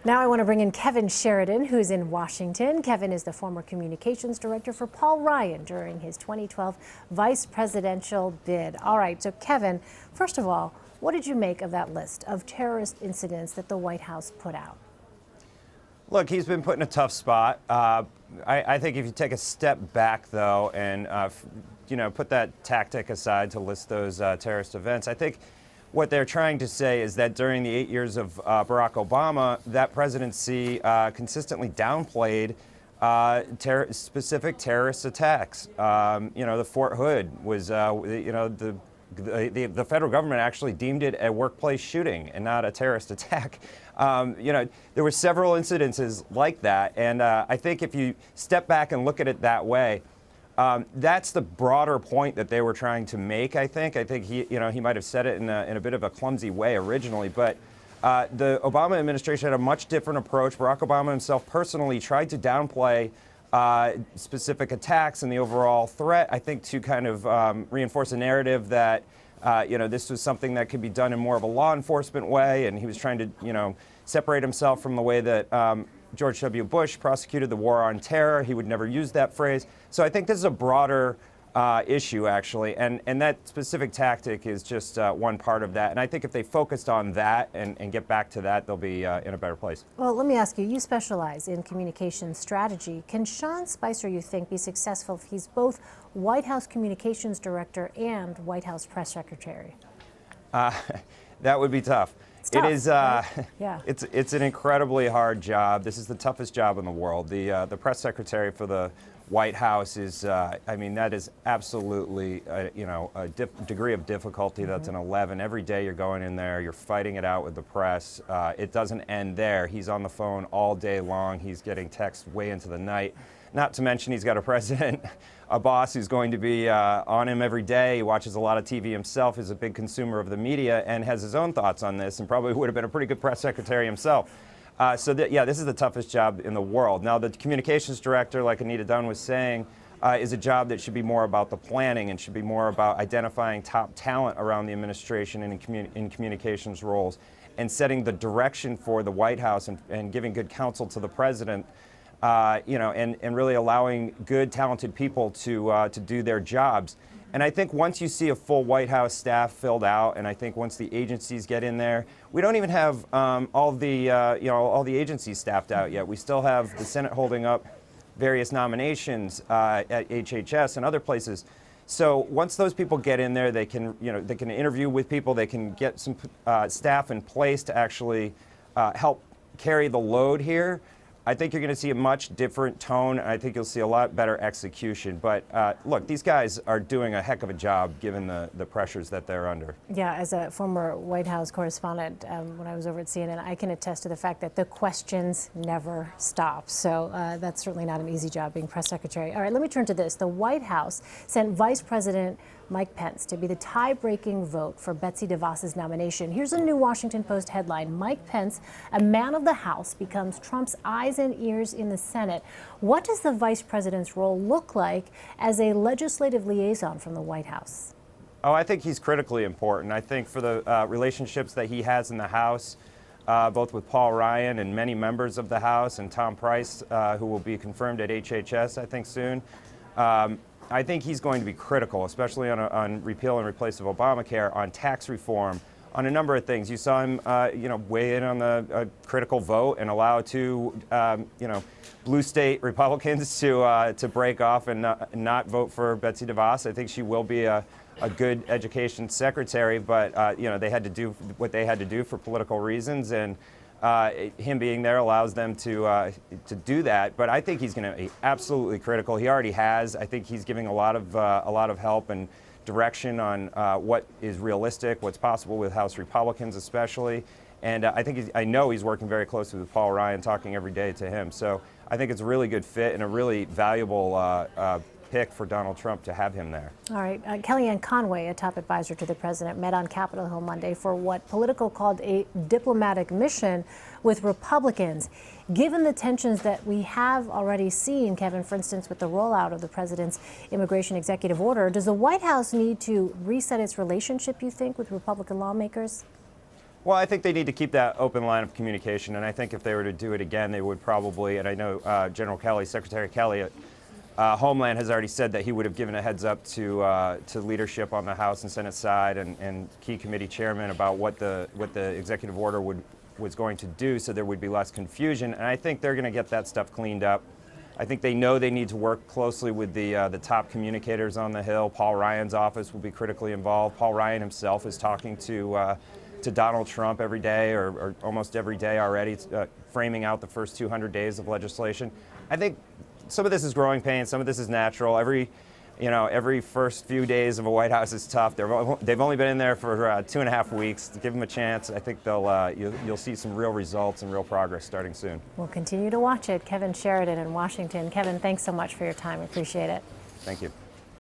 Now I want to bring in Kevin Sheridan, who's in Washington. Kevin is the former communications director for Paul Ryan during his 2012 vice presidential bid. All right, so Kevin, first of all, what did you make of that list of terrorist incidents that the White House put out? Look, he's been put in a tough spot. I think if you take a step back, though, and put that tactic aside to list those terrorist events, I think what they're trying to say is that during the 8 years of Barack Obama, that presidency consistently downplayed specific terrorist attacks. The Fort Hood was, the federal government actually deemed it a workplace shooting and not a terrorist attack. There were several incidences like that, and I think if you step back and look at it that way, that's the broader point that they were trying to make. I think he might have said it in a bit of a clumsy way originally, but the Obama administration had a much different approach. Barack Obama himself personally tried to downplay specific attacks and the overall threat, I think, to kind of reinforce a narrative that this was something that could be done in more of a law enforcement way, and he was trying to separate himself from the way that George W. Bush prosecuted the war on terror. He would never use that phrase. So I think this is a broader issue, actually, and that specific tactic is just one part of that. And I think if they focused on that and get back to that, they'll be in a better place. Well, let me ask you, you specialize in communications strategy. Can Sean Spicer, you think, be successful if he's both White House communications director and White House press secretary? That would be tough. It is. Right? Yeah. It's an incredibly hard job. This is the toughest job in the world. The press secretary for the White House is. That is absolutely a degree of difficulty that's an 11. Every day you're going in there, you're fighting it out with the press. It doesn't end there. He's on the phone all day long. He's getting texts way into the night. Not to mention he's got a president, a boss who's going to be on him every day. He watches a lot of TV himself, is a big consumer of the media, and has his own thoughts on this, and probably would have been a pretty good press secretary himself. This is the toughest job in the world. Now, the communications director, like Anita Dunn was saying, is a job that should be more about the planning and should be more about identifying top talent around the administration and in communications roles and setting the direction for the White House and giving good counsel to the president. And really allowing good, talented people to do their jobs. And I think once you see a full White House staff filled out, and I think once the agencies get in there, we don't even have all the agencies staffed out yet. We still have the Senate holding up various nominations at HHS and other places. So once those people get in there, they can interview with people. They can get some staff in place to actually help carry the load here. I think you're going to see a much different tone. I think you'll see a lot better execution. But look, these guys are doing a heck of a job given the pressures that they're under. Yeah, as a former White House correspondent, when I was over at CNN, I can attest to the fact that the questions never stop. So that's certainly not an easy job being press secretary. All right, let me turn to this. The White House sent Vice President Mike Pence to be the tie-breaking vote for Betsy DeVos's nomination. Here's a new Washington Post headline. Mike Pence, a man of the House, becomes Trump's eyes and ears in the Senate. What does the vice president's role look like as a legislative liaison from the White House? Oh, I think he's critically important. I think for the relationships that he has in the House, both with Paul Ryan and many members of the House and Tom Price, who will be confirmed at HHS, I think, soon. I think he's going to be critical, especially on repeal and replace of Obamacare, on tax reform, on a number of things. You saw him, weigh in on the critical vote and allow two, blue state Republicans to break off and not vote for Betsy DeVos. I think she will be a good education secretary, but they had to do what they had to do for political reasons, and him being there allows them to do that. But I think he's going to be absolutely critical. He already has. I think he's giving a lot of help and direction on what is realistic, what's possible with House Republicans especially. And I know he's working very closely with Paul Ryan, talking every day to him. So I think it's a really good fit and a really valuable pick for Donald Trump to have him there. All right. Kellyanne Conway, a top advisor to the president, met on Capitol Hill Monday for what Politico called a diplomatic mission with Republicans. Given the tensions that we have already seen, Kevin, for instance, with the rollout of the president's immigration executive order, does the White House need to reset its relationship, you think, with Republican lawmakers? Well, I think they need to keep that open line of communication, and I think if they were to do it again, they would probably, and I know General Kelly, Secretary Kelly at Homeland has already said that he would have given a heads up to leadership on the House and Senate side and key committee chairmen about what the executive order was going to do, so there would be less confusion, and I think they're going to get that stuff cleaned up. I think they know they need to work closely with the top communicators on the Hill. Paul Ryan's office will be critically involved. Paul Ryan himself is talking to Donald Trump every day or almost every day already, framing out the first 200 days of legislation. I think some of this is growing pains, some of this is natural. Every first few days of a White House is tough. They've only been in there for 2.5 weeks. Give them a chance. I think you'll see some real results and real progress starting soon. We'll continue to watch it. Kevin Sheridan in Washington. Kevin, thanks so much for your time. Appreciate it. Thank you.